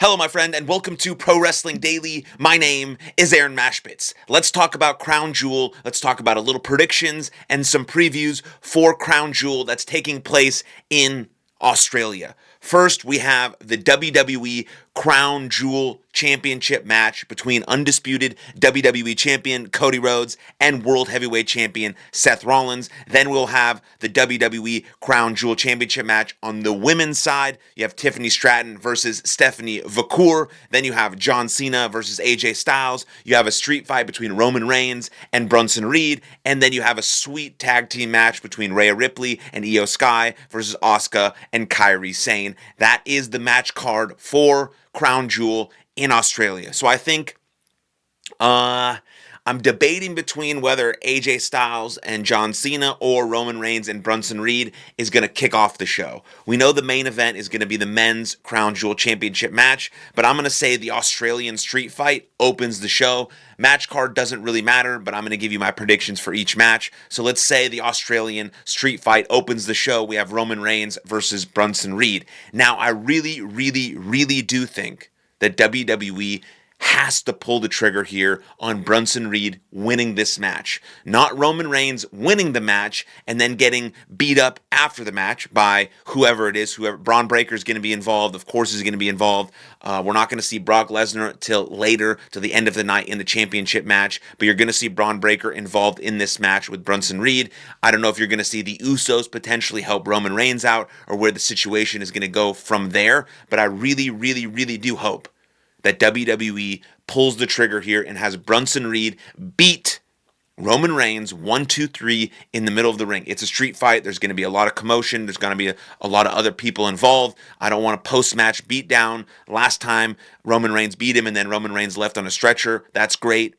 Hello, my friend, and welcome to Pro Wrestling Daily. My name is Aaron Machbitz. Let's talk about Crown Jewel. Let's talk about a little predictions and some previews for Crown Jewel that's taking place in Australia. First, we have the WWE Crown Jewel Championship match between undisputed WWE Champion Cody Rhodes and World Heavyweight Champion Seth Rollins. Then we'll have the WWE Crown Jewel Championship match on the women's side. You have Tiffany Stratton versus Stephanie Vacour. Then you have John Cena versus AJ Styles. You have a street fight between Roman Reigns and Bronson Reed. And then you have a sweet tag team match between Rhea Ripley and Io Sky versus Asuka and Kairi Sane. That is the match card for Crown Jewel in Australia. So I think I'm debating between whether AJ Styles and John Cena or Roman Reigns and Bronson Reed is going to kick off the show. We know the main event is going to be the men's Crown Jewel Championship match, but I'm going to say the Australian street fight opens the show. Match card doesn't really matter, but I'm going to give you my predictions for each match. So let's say the Australian street fight opens the show. We have Roman Reigns versus Bronson Reed. Now, I really do think that WWE has to pull the trigger here on Bronson Reed winning this match. Not Roman Reigns winning the match and then getting beat up after the match by whoever it is. Whoever Braun Breaker is going to be involved, of course, is going to be involved. We're not going to see Brock Lesnar till later, till the end of the night in the championship match, but you're going to see Braun Breaker involved in this match with Bronson Reed. I don't know if you're going to see the Usos potentially help Roman Reigns out or where the situation is going to go from there, but I really do hope that WWE pulls the trigger here and has Bronson Reed beat Roman Reigns 1, 2, 3 in the middle of the ring. It's a street fight. There's going to be a lot of commotion. There's going to be a lot of other people involved. I don't want a post-match beatdown. Last time Roman Reigns beat him and then Roman Reigns left on a stretcher. That's great.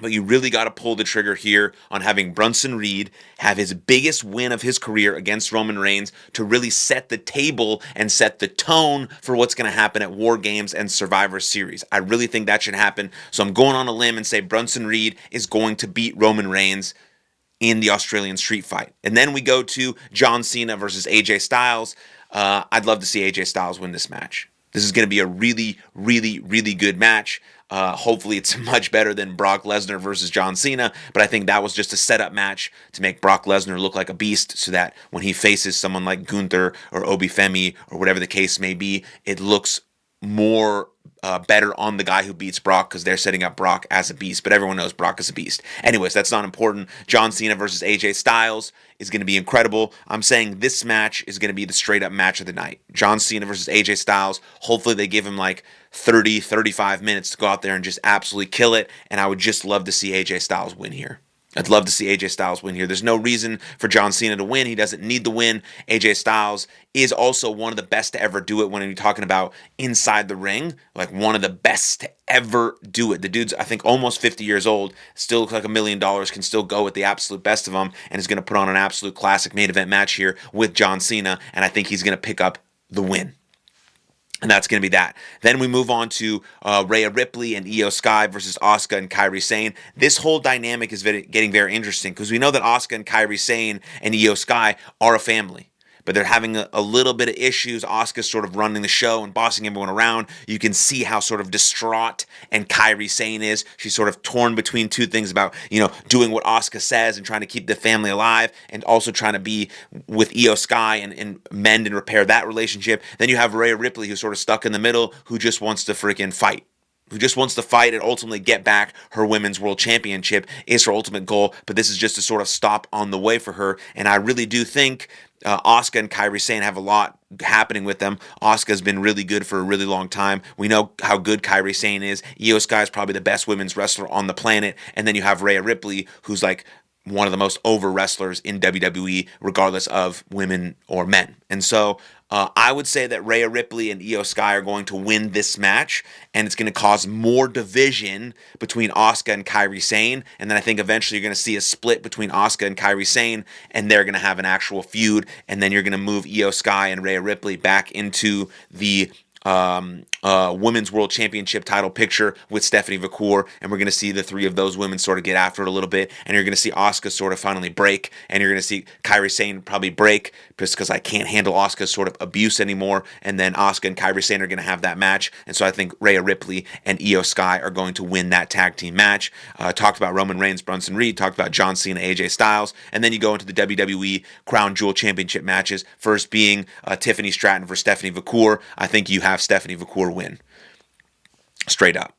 But you really got to pull the trigger here on having Bronson Reed have his biggest win of his career against Roman Reigns to really set the table and set the tone for what's going to happen at War Games and Survivor Series. I really think that should happen. So I'm going on a limb and say Bronson Reed is going to beat Roman Reigns in the Australian street fight. And then we go to John Cena versus AJ Styles. I'd love to see AJ Styles win this match. This is going to be a really good match. Hopefully it's much better than Brock Lesnar versus John Cena, but I think that was just a setup match to make Brock Lesnar look like a beast so that when he faces someone like Gunther or Obi Femi or whatever the case may be, it looks more better on the guy who beats Brock because they're setting up Brock as a beast, but everyone knows Brock is a beast. Anyways, that's not important. John Cena versus AJ Styles is going to be incredible. I'm saying this match is going to be the straight up match of the night. John Cena versus AJ Styles. Hopefully they give him like 30, 35 minutes to go out there and just absolutely kill it, and I would just love to see AJ Styles win here. I'd love to see AJ Styles win here. There's no reason for John Cena to win. He doesn't need the win. AJ Styles is also one of the best to ever do it when you're talking about inside the ring. Like one of the best to ever do it. The dude's, I think, almost 50 years old. Still looks like $1 million. Can still go with the absolute best of them. And is going to put on an absolute classic main event match here with John Cena. And I think he's going to pick up the win. And that's going to be that. Then we move on to Rhea Ripley and Io Sky versus Asuka and Kairi Sane. This whole dynamic is getting very interesting because we know that Asuka and Kairi Sane and Io Sky are a family. But they're having a little bit of issues. Asuka's sort of running the show and bossing everyone around. You can see how sort of distraught and Kairi Sane is. She's sort of torn between two things about, doing what Asuka says and trying to keep the family alive and also trying to be with Io Sky and mend and repair that relationship. Then you have Rhea Ripley who's sort of stuck in the middle who just wants to freaking fight. Who just wants to fight and ultimately get back her women's world championship is her ultimate goal, but this is just a sort of stop on the way for her, and I really do think Asuka and Kairi Sane have a lot happening with them. Asuka's been really good for a really long time. We know how good Kairi Sane is. Io Sky is probably the best women's wrestler on the planet, and then you have Rhea Ripley, who's like one of the most over wrestlers in WWE, regardless of women or men. And so I would say that Rhea Ripley and Io Sky are going to win this match, and it's going to cause more division between Asuka and Kairi Sane. And then I think eventually you're going to see a split between Asuka and Kairi Sane, and they're going to have an actual feud. And then you're going to move Io Sky and Rhea Ripley back into the Women's World Championship title picture with Stephanie Vacour, and we're going to see the three of those women sort of get after it a little bit, and you're going to see Asuka sort of finally break, and you're going to see Kairi Sane probably break just because I can't handle Asuka's sort of abuse anymore, and then Asuka and Kairi Sane are going to have that match, and so I think Rhea Ripley and Io Sky are going to win that tag team match. Talked about Roman Reigns, Bronson Reed, talked about John Cena, AJ Styles, and then you go into the WWE Crown Jewel Championship matches, first being Tiffany Stratton for Stephanie Vacour. I think you have Stephanie Vacour win. Straight up.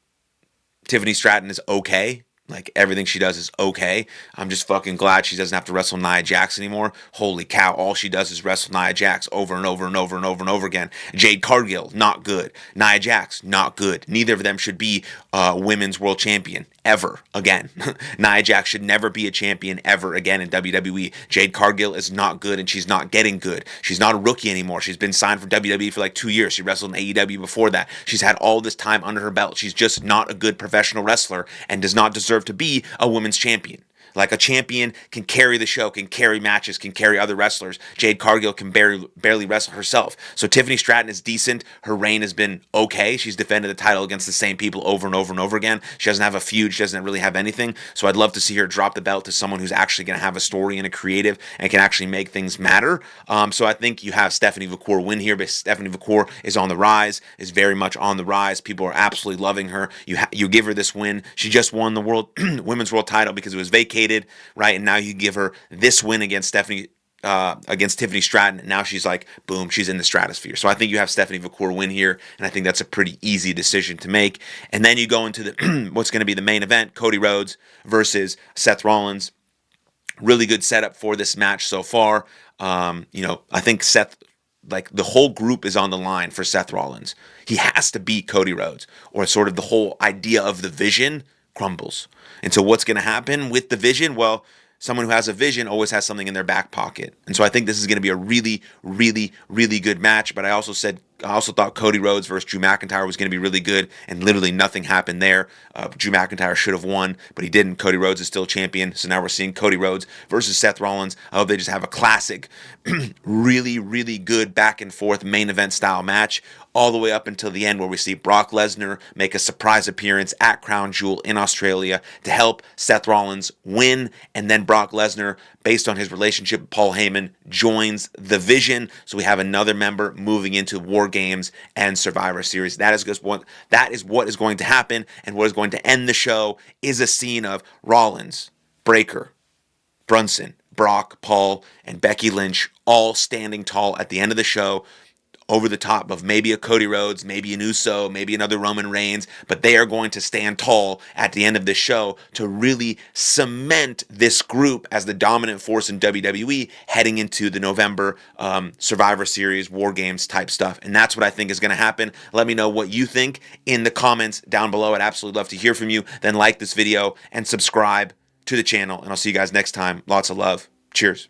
Tiffany Stratton is okay. Like, everything she does is okay. I'm just fucking glad she doesn't have to wrestle Nia Jax anymore. Holy cow, all she does is wrestle Nia Jax over and over and over and over and over again. Jade Cargill, not good. Nia Jax, not good. Neither of them should be women's world champion ever again. Nia Jax should never be a champion ever again in WWE. Jade Cargill is not good, and she's not getting good. She's not a rookie anymore. She's been signed for WWE for like 2 years. She wrestled in AEW before that. She's had all this time under her belt. She's just not a good professional wrestler and does not deserve to be a women's champion. Like, a champion can carry the show, can carry matches, can carry other wrestlers. Jade Cargill can barely wrestle herself. So Tiffany Stratton is decent. Her reign has been okay. She's defended the title against the same people over and over and over again. She doesn't have a feud. She doesn't really have anything. So I'd love to see her drop the belt to someone who's actually going to have a story and a creative and can actually make things matter. So I think you have Stephanie Vacour win here, but Stephanie Vacour is on the rise, is very much on the rise. People are absolutely loving her. You give her this win. She just won the women's world title because it was vacated. Right, and now you give her this win against Tiffany Stratton, and now she's like, boom, she's in the stratosphere. So I think you have Stephanie Vacour win here, and I think that's a pretty easy decision to make. And then you go into the what's going to be the main event: Cody Rhodes versus Seth Rollins. Really good setup for this match so far. I think Seth, like, the whole group is on the line for Seth Rollins. He has to beat Cody Rhodes, or sort of the whole idea of the vision crumbles. And so what's going to happen with the vision? Well, someone who has a vision always has something in their back pocket. And so I think this is going to be a really, really, really good match. But I also thought Cody Rhodes versus Drew McIntyre was going to be really good, and literally nothing happened there. Drew McIntyre should have won, but he didn't. Cody Rhodes is still champion, so now we're seeing Cody Rhodes versus Seth Rollins. I hope they just have a classic, really, really good back and forth main event style match, all the way up until the end, where we see Brock Lesnar make a surprise appearance at Crown Jewel in Australia to help Seth Rollins win, and then Brock Lesnar, based on his relationship with Paul Heyman, joins the Vision. So we have another member moving into War Games and Survivor Series. That is what is going to happen, and what is going to end the show is a scene of Rollins, Breakker, Brunson, Brock, Paul, and Becky Lynch all standing tall at the end of the show, over the top of maybe a Cody Rhodes, maybe an Uso, maybe another Roman Reigns, but they are going to stand tall at the end of the show to really cement this group as the dominant force in WWE heading into the November Survivor Series, War Games type stuff. And that's what I think is going to happen. Let me know what you think in the comments down below. I'd absolutely love to hear from you. Then like this video and subscribe to the channel, and I'll see you guys next time. Lots of love. Cheers.